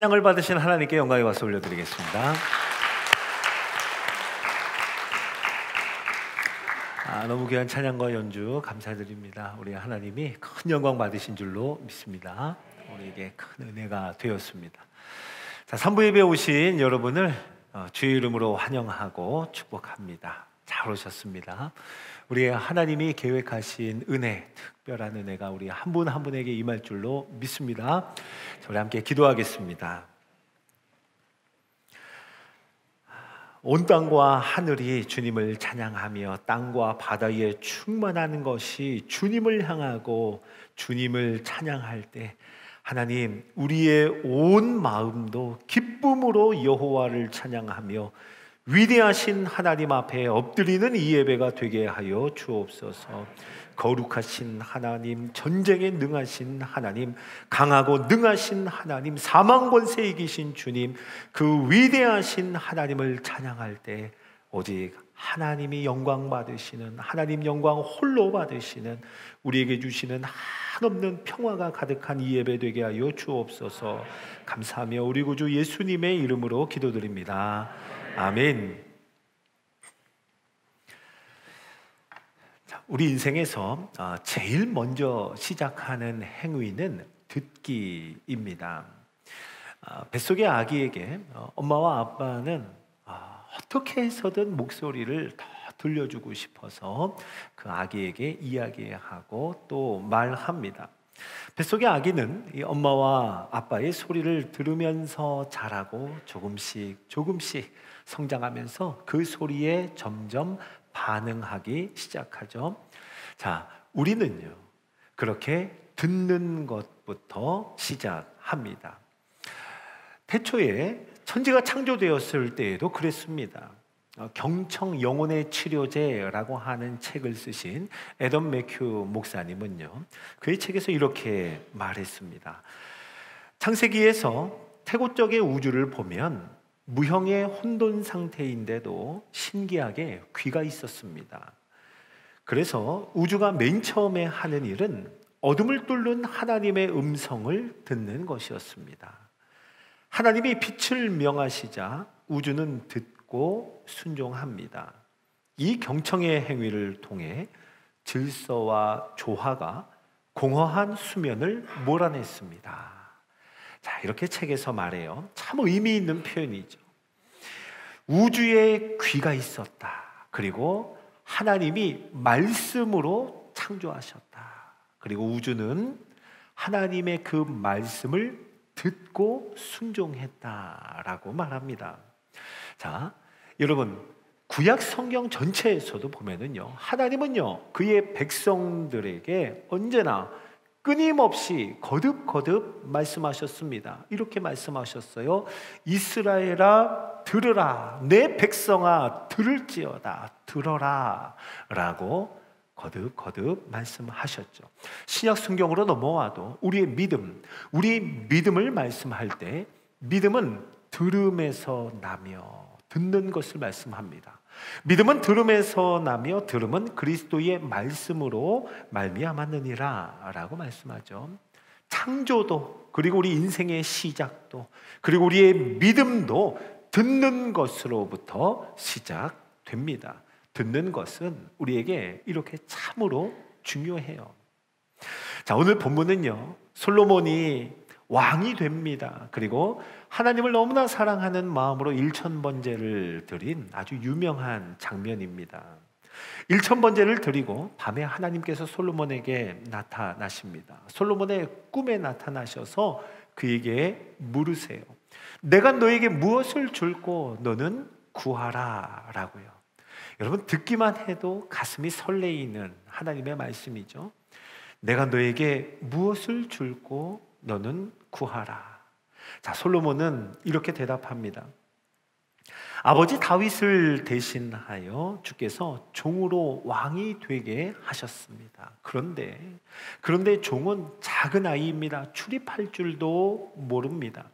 찬양을 받으신 하나님께 영광의 박수 올려드리겠습니다. 너무 귀한 찬양과 연주 감사드립니다. 우리 하나님이 큰 영광 받으신 줄로 믿습니다. 우리에게 큰 은혜가 되었습니다. 자, 3부 예배에 오신 여러분을 주의 이름으로 환영하고 축복합니다. 잘 오셨습니다. 우리 하나님이 계획하신 은혜, 특별한 은혜가 우리 한 분 한 분에게 임할 줄로 믿습니다. 우리 함께 기도하겠습니다. 온 땅과 하늘이 주님을 찬양하며 땅과 바다 위에 충만한 것이 주님을 향하고 주님을 찬양할 때 하나님, 우리의 온 마음도 기쁨으로 여호와를 찬양하며 위대하신 하나님 앞에 엎드리는 이 예배가 되게 하여 주옵소서. 거룩하신 하나님, 전쟁에 능하신 하나님, 강하고 능하신 하나님, 사망 권세에 이기신 주님, 그 위대하신 하나님을 찬양할 때 오직 하나님이 영광 받으시는, 하나님 영광 홀로 받으시는, 우리에게 주시는 한없는 평화가 가득한 이 예배 되게 하여 주옵소서. 감사하며 우리 구주 예수님의 이름으로 기도드립니다. 아멘. 우리 인생에서 제일 먼저 시작하는 행위는 듣기입니다. 뱃속의 아기에게 엄마와 아빠는 어떻게 해서든 목소리를 더 들려주고 싶어서 그 아기에게 이야기하고 또 말합니다. 뱃속의 아기는 이 엄마와 아빠의 소리를 들으면서 자라고 조금씩 성장하면서 그 소리에 점점 반응하기 시작하죠. 자, 우리는요, 그렇게 듣는 것부터 시작합니다. 태초에 천지가 창조되었을 때에도 그랬습니다. 경청 영혼의 치료제라고 하는 책을 쓰신 애덤 매큐 목사님은요, 그의 책에서 이렇게 말했습니다. 창세기에서 태고적의 우주를 보면 무형의 혼돈 상태인데도 신기하게 귀가 있었습니다. 그래서 우주가 맨 처음에 하는 일은 어둠을 뚫는 하나님의 음성을 듣는 것이었습니다. 하나님이 빛을 명하시자 우주는 듣고 순종합니다. 이 경청의 행위를 통해 질서와 조화가 공허한 수면을 몰아냈습니다. 자, 이렇게 책에서 말해요. 참 의미 있는 표현이죠. 우주에 귀가 있었다. 그리고 하나님이 말씀으로 창조하셨다. 그리고 우주는 하나님의 그 말씀을 듣고 순종했다라고 말합니다. 자, 여러분, 구약 성경 전체에서도 보면은요, 하나님은요, 그의 백성들에게 언제나 끊임없이 거듭 말씀하셨습니다. 이렇게 말씀하셨어요. 이스라엘아 들으라, 내 백성아 들을지어다, 들어라 라고 거듭 말씀하셨죠. 신약 성경으로 넘어와도 우리의 믿음을 말씀할 때 믿음은 들음에서 나며 듣는 것을 말씀합니다. 믿음은 들음에서 나며 들음은 그리스도의 말씀으로 말미암았느니라 라고 말씀하죠. 창조도, 그리고 우리 인생의 시작도, 그리고 우리의 믿음도 듣는 것으로부터 시작됩니다. 듣는 것은 우리에게 이렇게 참으로 중요해요. 자, 오늘 본문은요, 솔로몬이 왕이 됩니다. 그리고 하나님을 너무나 사랑하는 마음으로 1000번제를 드린 아주 유명한 장면입니다. 1000번제를 드리고 밤에 하나님께서 솔로몬에게 나타나십니다. 솔로몬의 꿈에 나타나셔서 그에게 물으세요. 내가 너에게 무엇을 줄고 너는 구하라 라고요. 여러분, 듣기만 해도 가슴이 설레이는 하나님의 말씀이죠. 내가 너에게 무엇을 줄고 너는 구하라. 자, 솔로몬은 이렇게 대답합니다. 아버지 다윗을 대신하여 주께서 종으로 왕이 되게 하셨습니다. 그런데 종은 작은 아이입니다. 출입할 줄도 모릅니다.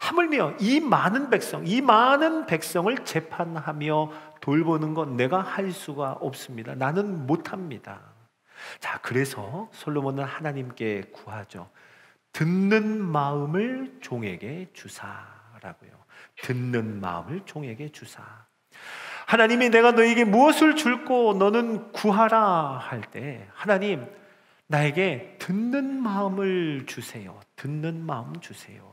하물며 이 많은 백성을 재판하며 돌보는 건 내가 할 수가 없습니다. 나는 못합니다. 자, 그래서 솔로몬은 하나님께 구하죠. 듣는 마음을 종에게 주사라고요. 듣는 마음을 종에게 주사. 하나님이 내가 너에게 무엇을 줄고 너는 구하라 할 때 하나님 나에게 듣는 마음을 주세요. 듣는 마음 주세요.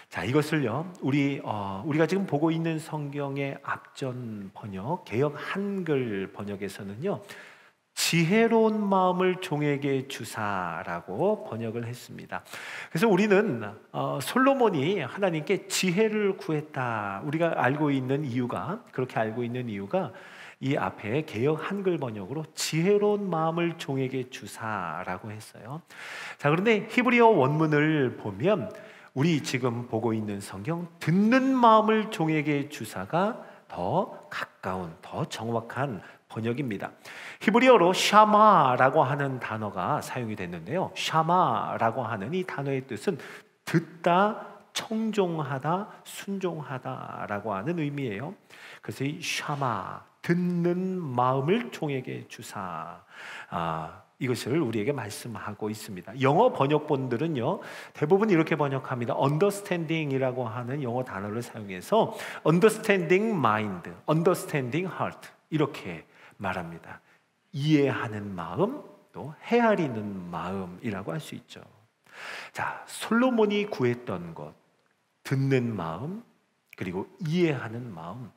자, 이것을요 우리가 지금 보고 있는 성경의 앞전 번역 개역 한글 번역에서는요 지혜로운 마음을 종에게 주사라고 번역을 했습니다. 그래서 우리는 솔로몬이 하나님께 지혜를 구했다. 우리가 알고 있는 이유가 그렇게 알고 있는 이유가 이 앞에 개역 한글 번역으로 지혜로운 마음을 종에게 주사라고 했어요. 자, 그런데 히브리어 원문을 보면 우리 지금 보고 있는 성경 듣는 마음을 종에게 주사가 더 가까운 더 정확한 번역입니다. 히브리어로 샤마라고 하는 단어가 사용이 됐는데요. 샤마라고 하는 이 단어의 뜻은 듣다, 청종하다, 순종하다라고 하는 의미예요. 그래서 이 샤마, 듣는 마음을 종에게 주사, 이것을 우리에게 말씀하고 있습니다. 영어 번역본들은요 대부분 이렇게 번역합니다. understanding이라고 하는 영어 단어를 사용해서 understanding mind, understanding heart 이렇게 말합니다. 이해하는 마음, 또 헤아리는 마음이라고 할 수 있죠. 자, 솔로몬이 구했던 것, 듣는 마음, 그리고 이해하는 마음,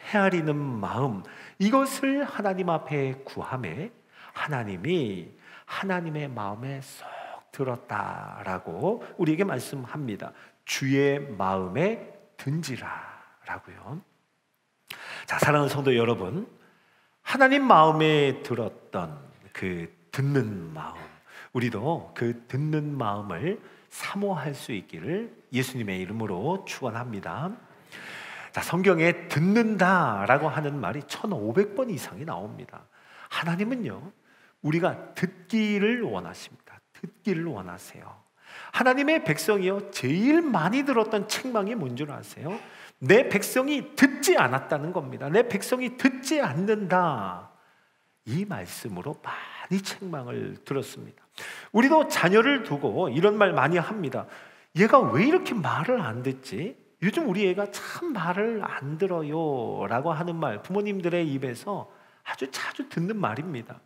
헤아리는 마음, 이것을 하나님 앞에 구함에 하나님이 하나님의 마음에 쏙 들었다라고 우리에게 말씀합니다. 주의 마음에 든지라라고요. 자, 사랑하는 성도 여러분, 하나님 마음에 들었던 그 듣는 마음, 우리도 그 듣는 마음을 사모할 수 있기를 예수님의 이름으로 축원합니다. 자, 성경에 듣는다라고 하는 말이 1500번 이상이 나옵니다. 하나님은요 우리가 듣기를 원하십니다. 듣기를 원하세요. 하나님의 백성이요 제일 많이 들었던 책망이 뭔 줄 아세요? 내 백성이 듣지 않았다는 겁니다. 내 백성이 듣지 않는다. 이 말씀으로 많이 책망을 들었습니다. 우리도 자녀를 두고 이런 말 많이 합니다. 얘가 왜 이렇게 말을 안 듣지? 요즘 우리 애가 참 말을 안 들어요 라고 하는 말, 부모님들의 입에서 아주 자주 듣는 말입니다.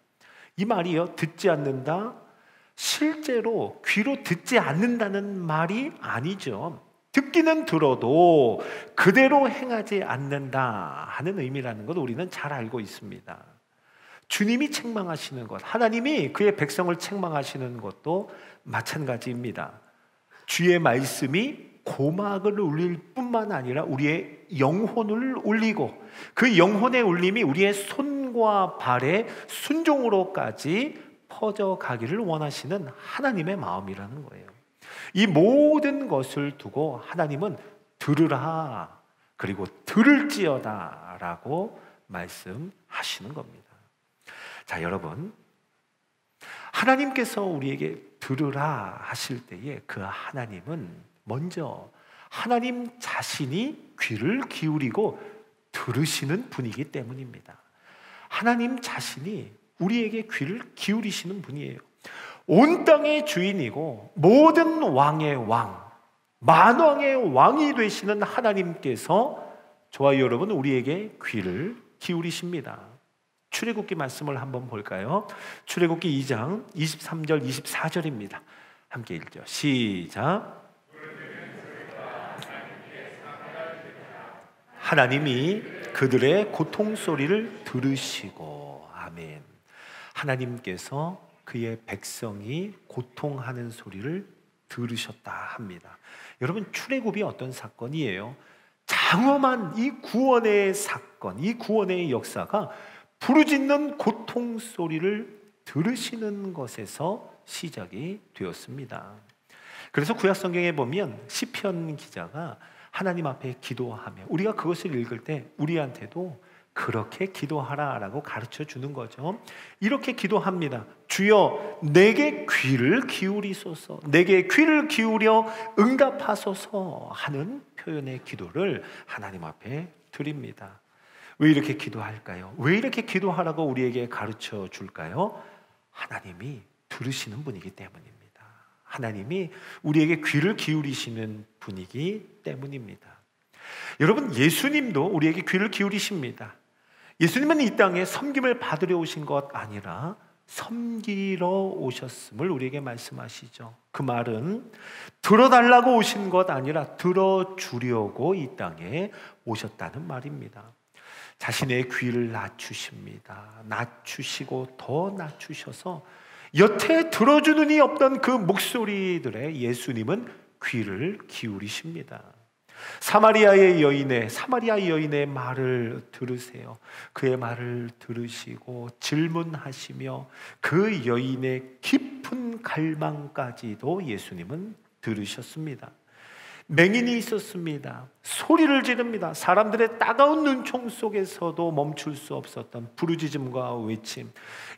이 말이요 듣지 않는다, 실제로 귀로 듣지 않는다는 말이 아니죠. 듣기는 들어도 그대로 행하지 않는다 하는 의미라는 것 우리는 잘 알고 있습니다. 주님이 책망하시는 것, 하나님이 그의 백성을 책망하시는 것도 마찬가지입니다. 주의 말씀이 고막을 울릴 뿐만 아니라 우리의 영혼을 울리고 그 영혼의 울림이 우리의 손과 발의 순종으로까지 퍼져가기를 원하시는 하나님의 마음이라는 거예요. 이 모든 것을 두고 하나님은 들으라 그리고 들을지어다 라고 말씀하시는 겁니다. 자, 여러분, 하나님께서 우리에게 들으라 하실 때에 그 하나님은 먼저 하나님 자신이 귀를 기울이고 들으시는 분이기 때문입니다. 하나님 자신이 우리에게 귀를 기울이시는 분이에요. 온 땅의 주인이고 모든 왕의 왕, 만왕의 왕이 되시는 하나님께서 저와 여러분 우리에게 귀를 기울이십니다. 출애굽기 말씀을 한번 볼까요? 출애굽기 2장 23절 24절입니다. 함께 읽죠. 시작. 하나님이 그들의 고통 소리를 들으시고, 아멘. 하나님께서 그의 백성이 고통하는 소리를 들으셨다 합니다. 여러분, 출애굽이 어떤 사건이에요? 장엄한 이 구원의 사건, 이 구원의 역사가 부르짖는 고통 소리를 들으시는 것에서 시작이 되었습니다. 그래서 구약 성경에 보면 시편 기자가 하나님 앞에 기도하며 우리가 그것을 읽을 때 우리한테도 그렇게 기도하라라고 가르쳐 주는 거죠. 이렇게 기도합니다. 주여 내게 귀를 기울이소서, 내게 귀를 기울여 응답하소서 하는 표현의 기도를 하나님 앞에 드립니다. 왜 이렇게 기도할까요? 왜 이렇게 기도하라고 우리에게 가르쳐 줄까요? 하나님이 들으시는 분이기 때문입니다. 하나님이 우리에게 귀를 기울이시는 분이기 때문입니다. 여러분, 예수님도 우리에게 귀를 기울이십니다. 예수님은 이 땅에 섬김을 받으려 오신 것 아니라 섬기러 오셨음을 우리에게 말씀하시죠. 그 말은 들어달라고 오신 것 아니라 들어주려고 이 땅에 오셨다는 말입니다. 자신의 귀를 낮추십니다. 낮추시고 더 낮추셔서 여태 들어주는 이 없던 그 목소리들에 예수님은 귀를 기울이십니다. 사마리아 여인의 말을 들으세요. 그의 말을 들으시고 질문하시며 그 여인의 깊은 갈망까지도 예수님은 들으셨습니다. 맹인이 있었습니다. 소리를 지릅니다. 사람들의 따가운 눈총 속에서도 멈출 수 없었던 부르짖음과 외침.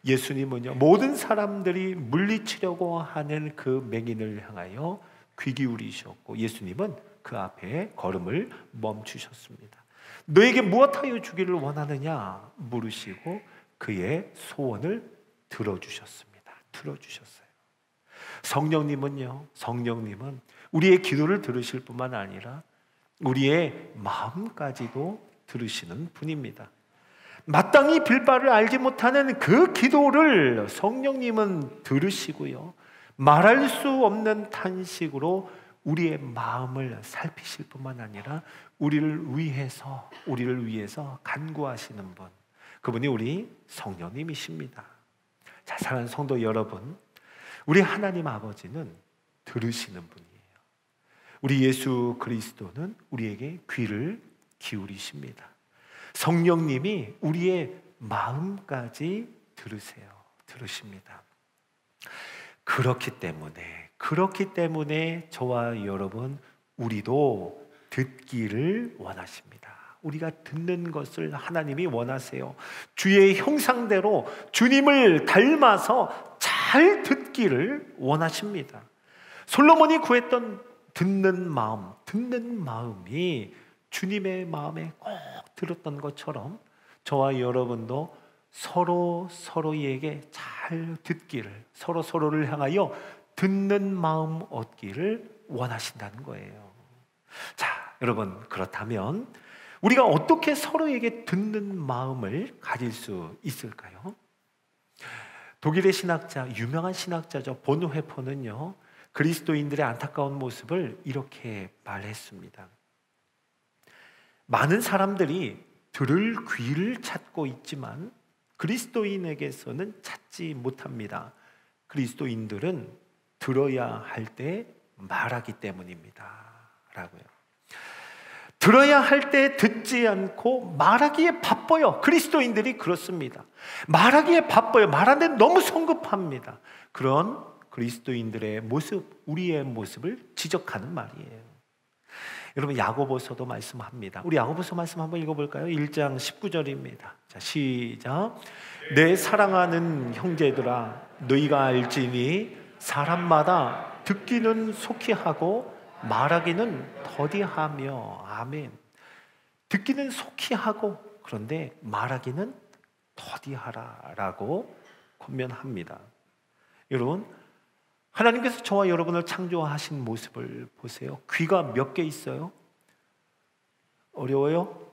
예수님은요, 모든 사람들이 물리치려고 하는 그 맹인을 향하여 귀 기울이셨고, 예수님은 그 앞에 걸음을 멈추셨습니다. 너에게 무엇하여 주기를 원하느냐 물으시고 그의 소원을 들어주셨습니다. 들어주셨어요. 성령님은 우리의 기도를 들으실 뿐만 아니라 우리의 마음까지도 들으시는 분입니다. 마땅히 빌 바를 알지 못하는 그 기도를 성령님은 들으시고요, 말할 수 없는 탄식으로 우리의 마음을 살피실 뿐만 아니라 우리를 위해서 간구하시는 분, 그분이 우리 성령님이십니다. 자, 사랑하는 성도 여러분, 우리 하나님 아버지는 들으시는 분이에요. 우리 예수 그리스도는 우리에게 귀를 기울이십니다. 성령님이 우리의 마음까지 들으십니다. 그렇기 때문에 저와 여러분, 우리도 듣기를 원하십니다. 우리가 듣는 것을 하나님이 원하세요. 주의 형상대로 주님을 닮아서 잘 듣기를 원하십니다. 솔로몬이 구했던 듣는 마음이 주님의 마음에 꼭 들었던 것처럼 저와 여러분도 서로에게 잘 듣기를, 서로를 향하여 듣는 마음 얻기를 원하신다는 거예요. 자, 여러분, 그렇다면 우리가 어떻게 서로에게 듣는 마음을 가질 수 있을까요? 독일의 유명한 신학자죠, 본회퍼는요, 그리스도인들의 안타까운 모습을 이렇게 말했습니다. 많은 사람들이 들을 귀를 찾고 있지만 그리스도인에게서는 찾지 못합니다. 그리스도인들은 들어야 할 때 말하기 때문입니다. 라고요. 들어야 할 때 듣지 않고 말하기에 바빠요. 그리스도인들이 그렇습니다. 말하기에 바빠요. 말하는데 너무 성급합니다. 그런 그리스도인들의 모습, 우리의 모습을 지적하는 말이에요. 여러분, 야고보서도 말씀합니다. 우리 야고보서 말씀 한번 읽어볼까요? 1장 19절입니다. 자, 시작. 내 사랑하는 형제들아, 너희가 알지니 사람마다 듣기는 속히 하고 말하기는 더디하며. 아멘. 듣기는 속히 하고, 그런데 말하기는 더디하라라고 권면합니다. 여러분, 하나님께서 저와 여러분을 창조하신 모습을 보세요. 귀가 몇 개 있어요? 어려워요?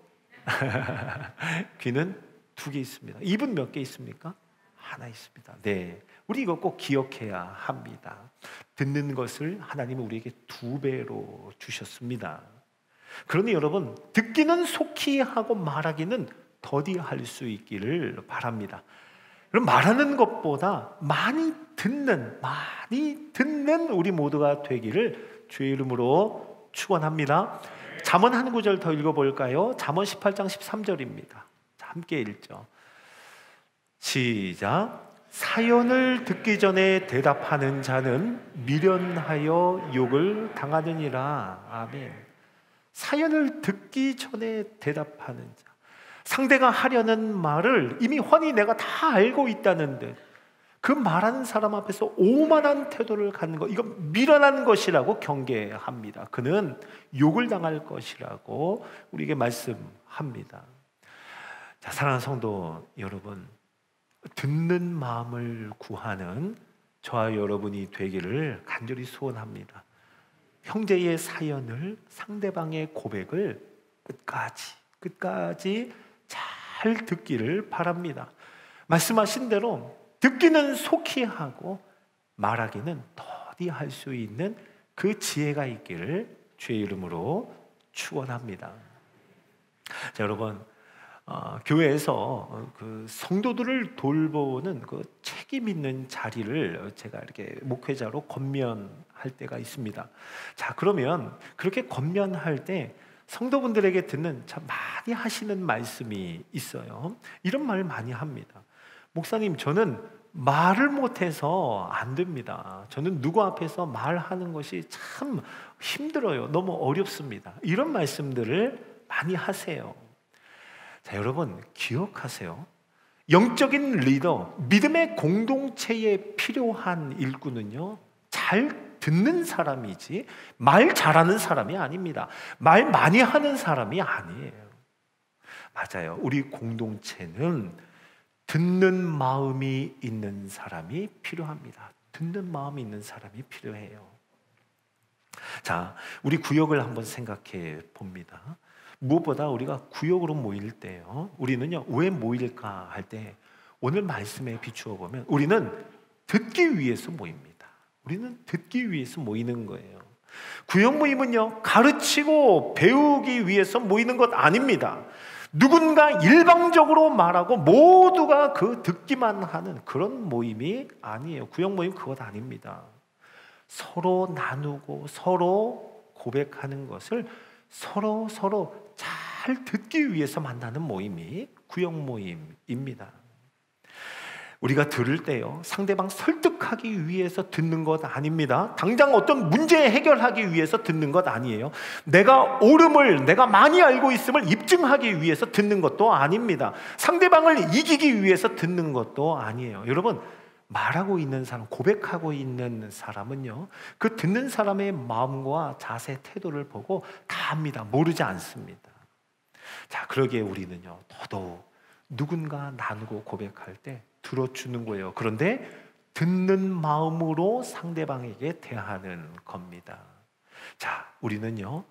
귀는 2개 있습니다. 입은 몇 개 있습니까? 하나 있습니다. 네, 우리 이거 꼭 기억해야 합니다. 듣는 것을 하나님은 우리에게 2배로 주셨습니다. 그러니 여러분, 듣기는 속히 하고 말하기는 더디할 수 있기를 바랍니다. 그럼 말하는 것보다 많이 듣는 우리 모두가 되기를 주의 이름으로 축원합니다. 잠언 한 구절 더 읽어볼까요? 잠언 18장 13절입니다. 함께 읽죠. 시작. 사연을 듣기 전에 대답하는 자는 미련하여 욕을 당하느니라. 아멘. 사연을 듣기 전에 대답하는 자, 상대가 하려는 말을 이미 훤히 내가 다 알고 있다는 듯 그 말하는 사람 앞에서 오만한 태도를 갖는 것, 이건 미련한 것이라고 경계합니다. 그는 욕을 당할 것이라고 우리에게 말씀합니다. 자, 사랑하는 성도 여러분, 듣는 마음을 구하는 저와 여러분이 되기를 간절히 소원합니다. 형제의 사연을, 상대방의 고백을 끝까지 잘 듣기를 바랍니다. 말씀하신 대로 듣기는 속히 하고 말하기는 더디할 수 있는 그 지혜가 있기를 주의 이름으로 축원합니다. 자, 여러분, 교회에서 그 성도들을 돌보는 그 책임 있는 자리를 제가 이렇게 목회자로 권면할 때가 있습니다. 자, 그러면 그렇게 권면할 때 성도분들에게 듣는 참 많이 하시는 말씀이 있어요. 이런 말 많이 합니다. 목사님, 저는 말을 못해서 안 됩니다. 저는 누구 앞에서 말하는 것이 참 힘들어요. 너무 어렵습니다. 이런 말씀들을 많이 하세요. 자, 여러분 기억하세요. 영적인 리더, 믿음의 공동체에 필요한 일꾼은요, 잘 듣는 사람이지 말 잘하는 사람이 아닙니다. 말 많이 하는 사람이 아니에요. 맞아요. 우리 공동체는 듣는 마음이 있는 사람이 필요합니다. 듣는 마음이 있는 사람이 필요해요. 자, 우리 구역을 한번 생각해 봅니다. 무엇보다 우리가 구역으로 모일 때요, 우리는요 왜 모일까 할 때 오늘 말씀에 비추어 보면 우리는 듣기 위해서 모입니다. 우리는 듣기 위해서 모이는 거예요. 구역 모임은요 가르치고 배우기 위해서 모이는 것 아닙니다. 누군가 일방적으로 말하고 모두가 그 듣기만 하는 그런 모임이 아니에요. 구역 모임 그것 아닙니다. 서로 나누고 서로 고백하는 것을 서로 잘 듣기 위해서 만나는 모임이 구역 모임입니다. 우리가 들을 때요, 상대방 설득하기 위해서 듣는 것 아닙니다. 당장 어떤 문제 해결하기 위해서 듣는 것 아니에요. 내가 옳음을, 내가 많이 알고 있음을 입증하기 위해서 듣는 것도 아닙니다. 상대방을 이기기 위해서 듣는 것도 아니에요. 여러분, 말하고 있는 사람, 고백하고 있는 사람은요, 그 듣는 사람의 마음과 자세, 태도를 보고 다 압니다. 모르지 않습니다. 자, 그러기에 우리는요 더더욱 누군가 나누고 고백할 때 들어주는 거예요. 그런데 듣는 마음으로 상대방에게 대하는 겁니다. 자, 우리는요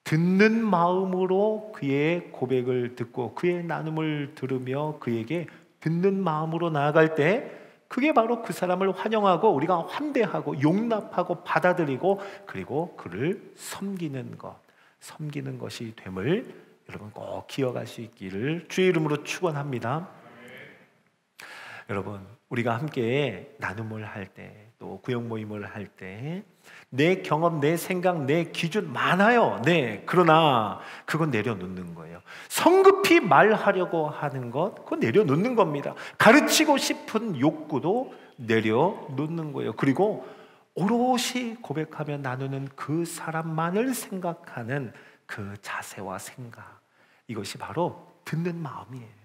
듣는 마음으로 그의 고백을 듣고 그의 나눔을 들으며 그에게 듣는 마음으로 나아갈 때 그게 바로 그 사람을 환영하고 우리가 환대하고 용납하고 받아들이고 그리고 그를 섬기는 것이 됨을 여러분 꼭 기억할 수 있기를 주의 이름으로 축원합니다. 여러분, 우리가 함께 나눔을 할 때, 또 구역 모임을 할 때 내 경험, 내 생각, 내 기준 많아요. 네, 그러나 그건 내려놓는 거예요. 성급히 말하려고 하는 것, 그거 내려놓는 겁니다. 가르치고 싶은 욕구도 내려놓는 거예요. 그리고 오롯이 고백하며 나누는 그 사람만을 생각하는 그 자세와 생각, 이것이 바로 듣는 마음이에요.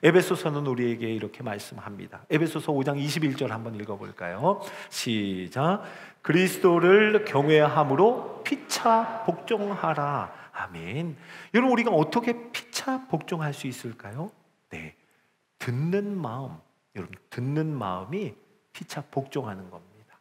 에베소서는 우리에게 이렇게 말씀합니다. 에베소서 5장 21절 한번 읽어볼까요? 시작. 그리스도를 경외함으로 피차 복종하라. 아멘. 여러분, 우리가 어떻게 피차 복종할 수 있을까요? 네, 듣는 마음. 여러분, 듣는 마음이 피차 복종하는 겁니다.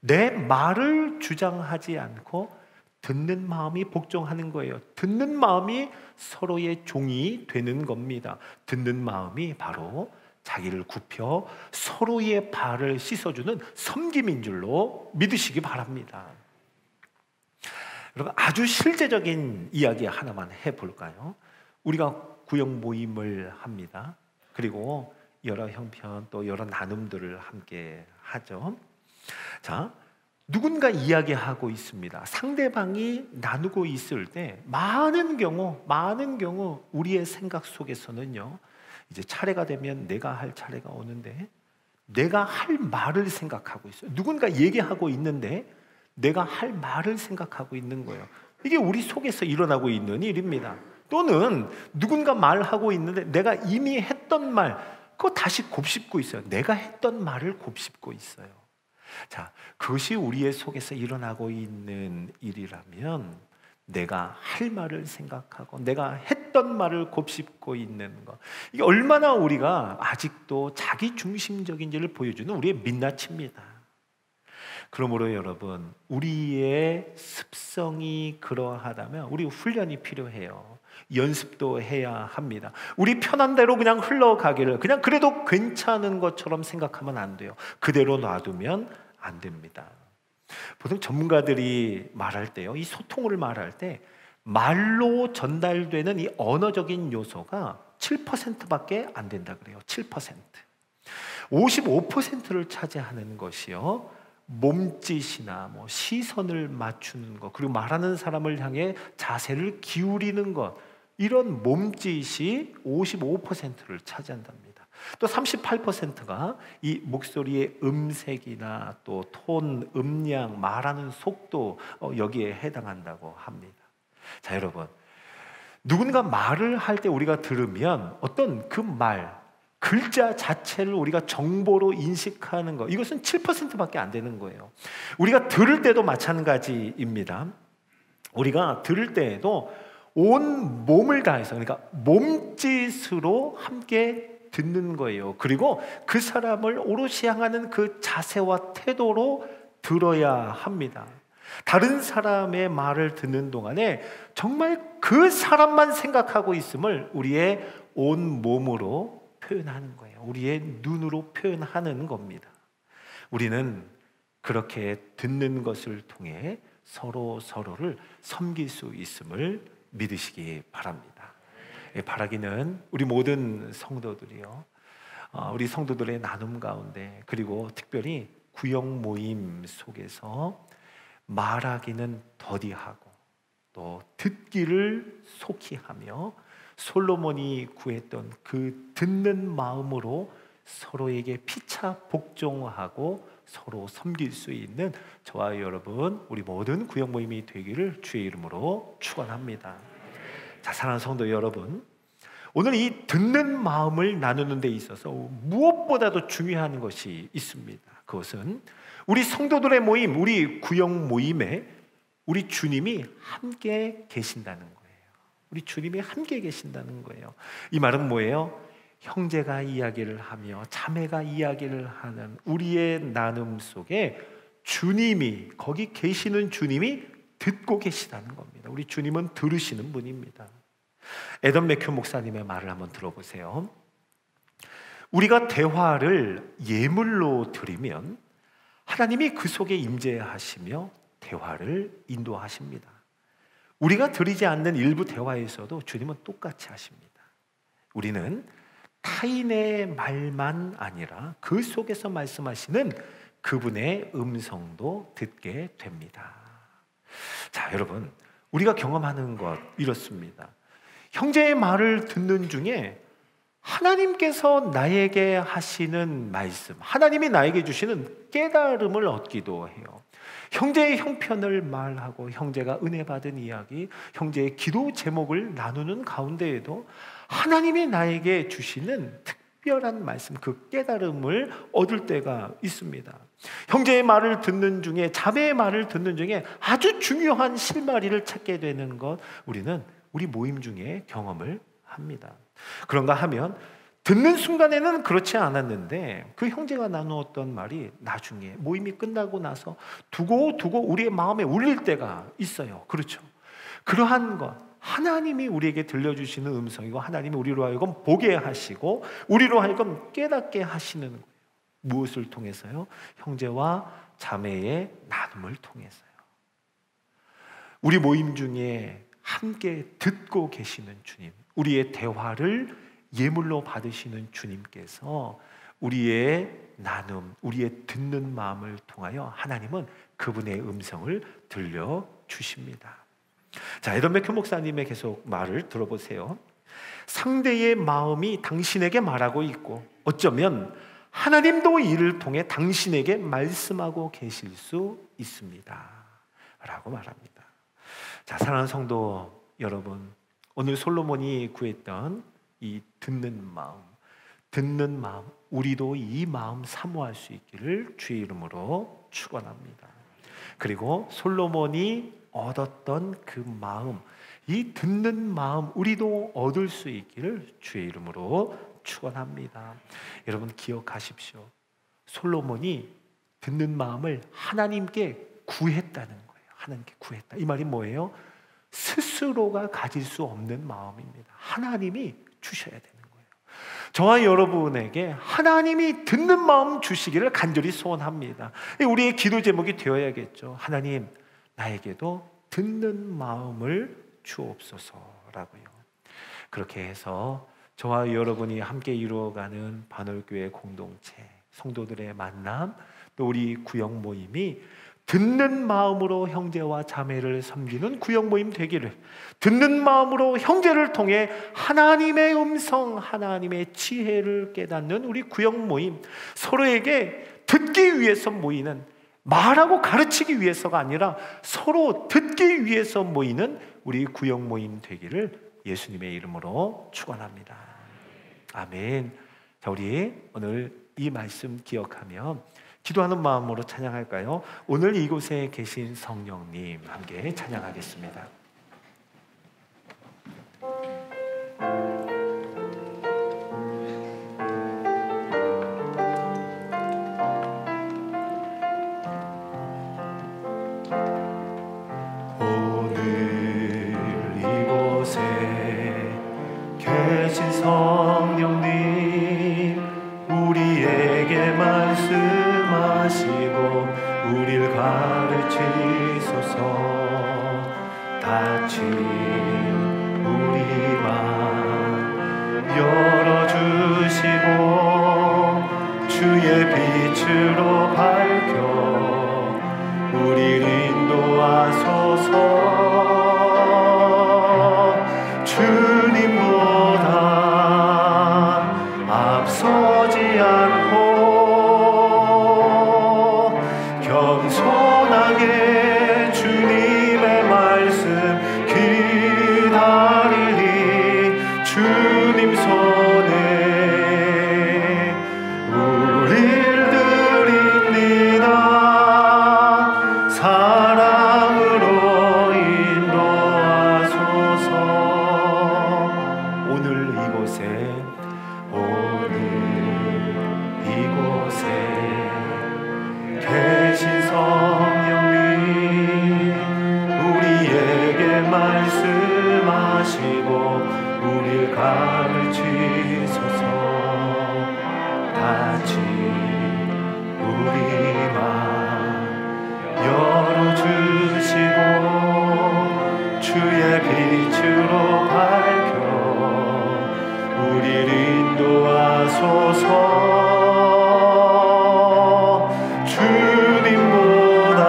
내 말을 주장하지 않고 듣는 마음이 복종하는 거예요. 듣는 마음이 서로의 종이 되는 겁니다. 듣는 마음이 바로 자기를 굽혀 서로의 발을 씻어주는 섬김인 줄로 믿으시기 바랍니다. 여러분, 아주 실제적인 이야기 하나만 해볼까요? 우리가 구역 모임을 합니다. 그리고 여러 형편 또 여러 나눔들을 함께 하죠. 자, 누군가 이야기하고 있습니다. 상대방이 나누고 있을 때 많은 경우 우리의 생각 속에서는요, 이제 차례가 되면 내가 할 차례가 오는데 내가 할 말을 생각하고 있어요. 누군가 얘기하고 있는데 내가 할 말을 생각하고 있는 거예요. 이게 우리 속에서 일어나고 있는 일입니다. 또는 누군가 말하고 있는데 내가 이미 했던 말, 그거 다시 곱씹고 있어요. 내가 했던 말을 곱씹고 있어요. 자, 그것이 우리의 속에서 일어나고 있는 일이라면 내가 할 말을 생각하고 내가 했던 말을 곱씹고 있는 것, 이게 얼마나 우리가 아직도 자기 중심적인지를 보여주는 우리의 민낯입니다. 그러므로 여러분, 우리의 습성이 그러하다면 우리 훈련이 필요해요. 연습도 해야 합니다. 우리 편한 대로 그냥 흘러가기를, 그냥 그래도 괜찮은 것처럼 생각하면 안 돼요. 그대로 놔두면 안 됩니다. 보통 전문가들이 말할 때요, 이 소통을 말할 때 말로 전달되는 이 언어적인 요소가 7%밖에 안 된다 그래요. 7%. 55%를 차지하는 것이요, 몸짓이나 시선을 맞추는 것, 그리고 말하는 사람을 향해 자세를 기울이는 것, 이런 몸짓이 55%를 차지한답니다. 또 38%가 이 목소리의 음색이나 또 톤, 음량, 말하는 속도, 여기에 해당한다고 합니다. 자, 여러분, 누군가 말을 할 때 우리가 들으면 어떤 그 말, 글자 자체를 우리가 정보로 인식하는 것, 이것은 7%밖에 안 되는 거예요. 우리가 들을 때도 마찬가지입니다. 우리가 들을 때에도 온 몸을 다해서, 그러니까 몸짓으로 함께 듣는 거예요. 그리고 그 사람을 오롯이 향하는 그 자세와 태도로 들어야 합니다. 다른 사람의 말을 듣는 동안에 정말 그 사람만 생각하고 있음을 우리의 온 몸으로 표현하는 거예요. 우리의 눈으로 표현하는 겁니다. 우리는 그렇게 듣는 것을 통해 서로를 섬길 수 있음을 믿으시기 바랍니다. 바라기는 우리 모든 성도들이요, 우리 성도들의 나눔 가운데, 그리고 특별히 구역 모임 속에서 말하기는 더디하고 또 듣기를 속히 하며 솔로몬이 구했던 그 듣는 마음으로 서로에게 피차 복종하고 서로 섬길 수 있는 저와 여러분, 우리 모든 구역 모임이 되기를 주의 이름으로 축원합니다. 자, 사랑하는 성도 여러분, 오늘 이 듣는 마음을 나누는 데 있어서 무엇보다도 중요한 것이 있습니다. 그것은 우리 성도들의 모임, 우리 구역 모임에 우리 주님이 함께 계신다는 거예요. 우리 주님이 함께 계신다는 거예요. 이 말은 뭐예요? 형제가 이야기를 하며 자매가 이야기를 하는 우리의 나눔 속에 주님이, 거기 계시는 주님이 듣고 계시다는 겁니다. 우리 주님은 들으시는 분입니다. 에던 맥큐 목사님의 말을 한번 들어보세요. 우리가 대화를 예물로 드리면 하나님이 그 속에 임재하시며 대화를 인도하십니다. 우리가 드리지 않는 일부 대화에서도 주님은 똑같이 하십니다. 우리는 타인의 말만 아니라 그 속에서 말씀하시는 그분의 음성도 듣게 됩니다. 자, 여러분, 우리가 경험하는 것 이렇습니다. 형제의 말을 듣는 중에 하나님께서 나에게 하시는 말씀, 하나님이 나에게 주시는 깨달음을 얻기도 해요. 형제의 형편을 말하고 형제가 은혜 받은 이야기, 형제의 기도 제목을 나누는 가운데에도 하나님이 나에게 주시는 특별한 말씀, 그 깨달음을 얻을 때가 있습니다. 형제의 말을 듣는 중에, 자매의 말을 듣는 중에 아주 중요한 실마리를 찾게 되는 것, 우리는 우리 모임 중에 경험을 합니다. 그런가 하면 듣는 순간에는 그렇지 않았는데 그 형제가 나누었던 말이 나중에 모임이 끝나고 나서 두고 우리의 마음에 울릴 때가 있어요. 그렇죠? 그러한 것, 하나님이 우리에게 들려주시는 음성이고 하나님이 우리로 하여금 보게 하시고 우리로 하여금 깨닫게 하시는 거예요. 무엇을 통해서요? 형제와 자매의 나눔을 통해서요. 우리 모임 중에 함께 듣고 계시는 주님, 우리의 대화를 예물로 받으시는 주님께서 우리의 나눔, 우리의 듣는 마음을 통하여 하나님은 그분의 음성을 들려주십니다. 자, 에던 맥큐 목사님의 계속 말을 들어보세요. 상대의 마음이 당신에게 말하고 있고 어쩌면 하나님도 이를 통해 당신에게 말씀하고 계실 수 있습니다 라고 말합니다. 자, 사랑하는 성도 여러분, 오늘 솔로몬이 구했던 이 듣는 마음, 우리도 이 마음 사모할 수 있기를 주의 이름으로 축원합니다. 그리고 솔로몬이 얻었던 그 마음, 이 듣는 마음, 우리도 얻을 수 있기를 주의 이름으로 축원합니다. 여러분 기억하십시오. 솔로몬이 듣는 마음을 하나님께 구했다는 거예요. 하나님께 구했다. 이 말이 뭐예요? 스스로가 가질 수 없는 마음입니다. 하나님이 주셔야 되는 거예요. 저와 여러분에게 하나님이 듣는 마음 주시기를 간절히 소원합니다. 우리의 기도 제목이 되어야겠죠. 하나님, 나에게도 듣는 마음을 주옵소서라고요. 그렇게 해서 저와 여러분이 함께 이루어가는 반월교회 공동체, 성도들의 만남, 또 우리 구역 모임이 듣는 마음으로 형제와 자매를 섬기는 구역 모임 되기를, 듣는 마음으로 형제를 통해 하나님의 음성, 하나님의 지혜를 깨닫는 우리 구역 모임, 서로에게 듣기 위해서 모이는, 말하고 가르치기 위해서가 아니라 서로 듣기 위해서 모이는 우리 구역 모임 되기를 예수님의 이름으로 축원합니다. 아멘. 자, 우리 오늘 이 말씀 기억하며 기도하는 마음으로 찬양할까요? 오늘 이곳에 계신 성령님 함께 찬양하겠습니다. 오늘 이곳에 계신 성령님, 우리에게 말씀하시고 우리를 가르치소서. 닫힌 우리 맘 열어주시고 주의 빛으로 밝혀 우리를 인도하소서. 주님보다 앞서지 않고 겸손하게 주님의 말씀 기다리리. 주님 손에 우릴 드립니다. 사랑으로 인도하소서. 오늘 이곳에 계신 성령님, 우리에게 말씀하시고 우리를 가르치소서. 닫힌 우리 맘 열어주시고 주의 빛으로 밝혀 우리를 인도하소서. 주님보다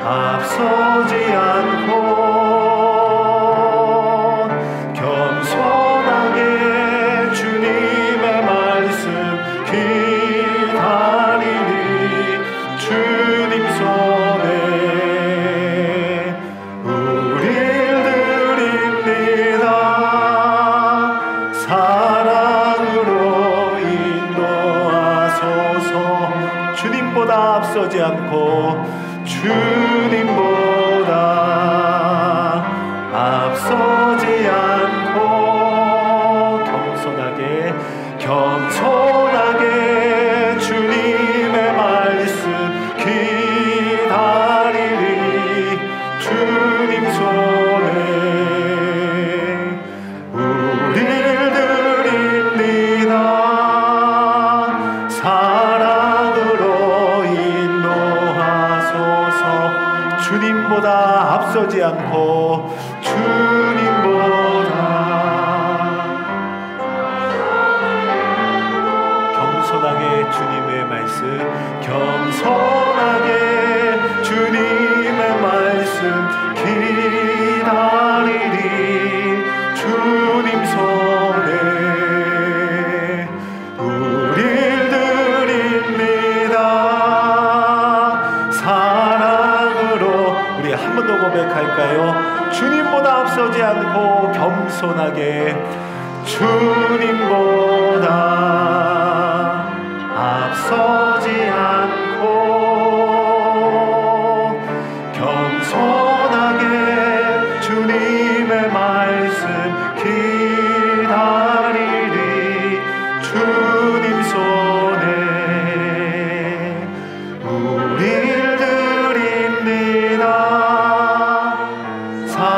앞서지 않고 겸손하게 주님의 말씀 기다리리. 주님 손에 우릴 드립니다. 사랑으로 인도하소서. 주님보다 앞서지 않고 주님보다 앞서지 않고 겸손하게 주님의 말씀 기다리리. 주님 손에 우릴 드립니다. 사랑으로 인도하소서. 주님보다 앞서지 않고 주님보다 겸손하게 주님의 말씀, 겸손하게 주님의 말씀 기다리리. 주님 손에 우릴 드립니다. 사랑으로 우리 한 번 더 고백할까요? 주님보다 앞서지 않고 겸손하게 주님보다 앞서지 않고 겸손하게 주님의 말씀 기다리리. 주님 손에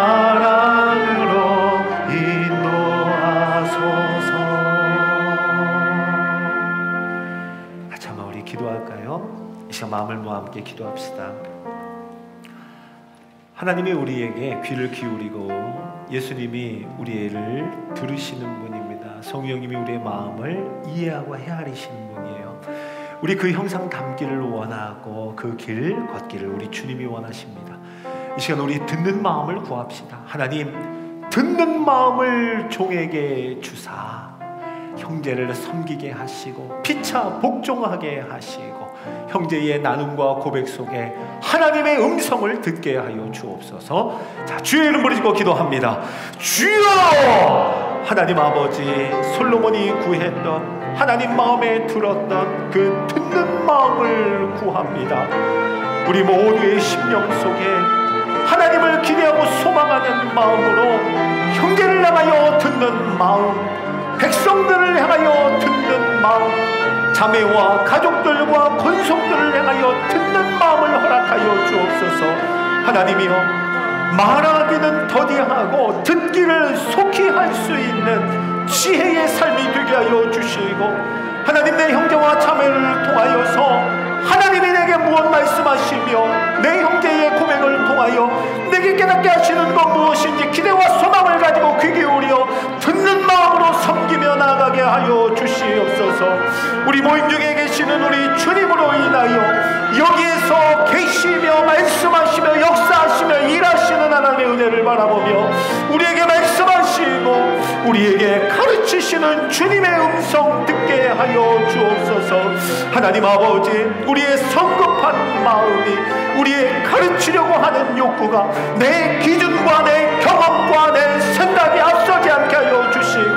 사랑으로 인도하소서. 같이 한번 우리 기도할까요? 이 시간 마음을 모아 함께 기도합시다. 하나님이 우리에게 귀를 기울이고 예수님이 우리를 들으시는 분입니다. 성령님이 우리의 마음을 이해하고 헤아리시는 분이에요. 우리 그 형상 담기를 원하고 그 길 걷기를 우리 주님이 원하십니다. 이 시간 우리 듣는 마음을 구합시다. 하나님, 듣는 마음을 종에게 주사 형제를 섬기게 하시고 피차 복종하게 하시고 형제의 나눔과 고백 속에 하나님의 음성을 듣게 하여 주옵소서. 자, 주의 이름 부르짖고 기도합니다. 주여! 하나님 아버지, 솔로몬이 구했던 하나님 마음에 들었던 그 듣는 마음을 구합니다. 우리 모두의 심령 속에 하나님을 기대하고 소망하는 마음으로 형제를 향하여 듣는 마음, 백성들을 향하여 듣는 마음, 자매와 가족들과 권속들을 향하여 듣는 마음을 허락하여 주옵소서. 하나님이여, 말하기는 더디하고 듣기를 속히 할 수 있는 지혜의 삶이 되게 하여 주시고, 하나님 내 형제와 자매를 통하여서 하나님이 내게 무엇 말씀하시며 내 형제의 고백을 통하여 내게 깨닫게 하시는 것 무엇인지 기대와 소망을 가지고 귀 기울여 듣는 마음으로 섬기며 나아가게 하여 주시옵소서. 우리 모임 중에 계시는 우리 주님으로 인하여 여기에서 계시며 말씀하시며 역사하시며 일하시는 하나님의 은혜를 바라보며 우리에게 말씀하시고 우리에게 가르치시는 주님의 음성 듣게 하여 주옵소서. 하나님 아버지, 우리의 성급한 마음이 우리의 가르치려고 하는 욕구가 내 기준과 내 경험과 내 생각이 앞서지 않게 하여 주시고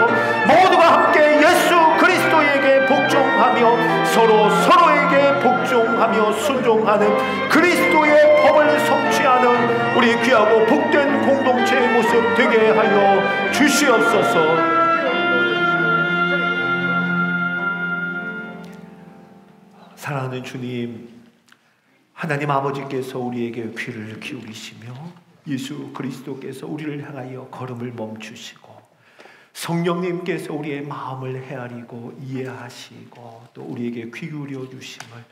모두가 함께 예수 그리스도에게 복종하며 서로에게 복종하며 순종하는 그리스도의 법을 성취하는 우리 귀하고 복된 공동체의 모습 되게 하여 주시옵소서. 사랑하는 주님, 하나님 아버지께서 우리에게 귀를 기울이시며 예수 그리스도께서 우리를 향하여 걸음을 멈추시고 성령님께서 우리의 마음을 헤아리고 이해하시고 또 우리에게 귀 기울여 주심을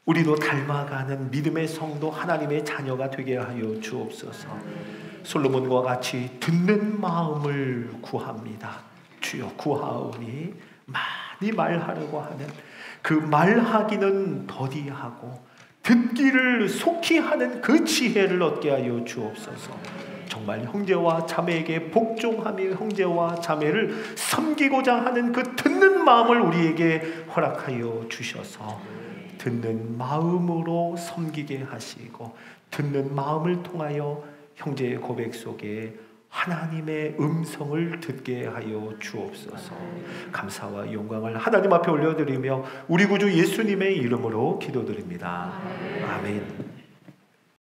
우리도 닮아가는 믿음의 성도 하나님의 자녀가 되게 하여 주옵소서. 솔로몬과 같이 듣는 마음을 구합니다. 주여, 구하오니 많이 말하려고 하는 그 말하기는 더디하고 듣기를 속히 하는 그 지혜를 얻게 하여 주옵소서. 정말 형제와 자매에게 복종하며 형제와 자매를 섬기고자 하는 그 듣는 마음을 우리에게 허락하여 주셔서 듣는 마음으로 섬기게 하시고 듣는 마음을 통하여 형제의 고백 속에 하나님의 음성을 듣게 하여 주옵소서. 감사와 영광을 하나님 앞에 올려드리며 우리 구주 예수님의 이름으로 기도드립니다. 아멘.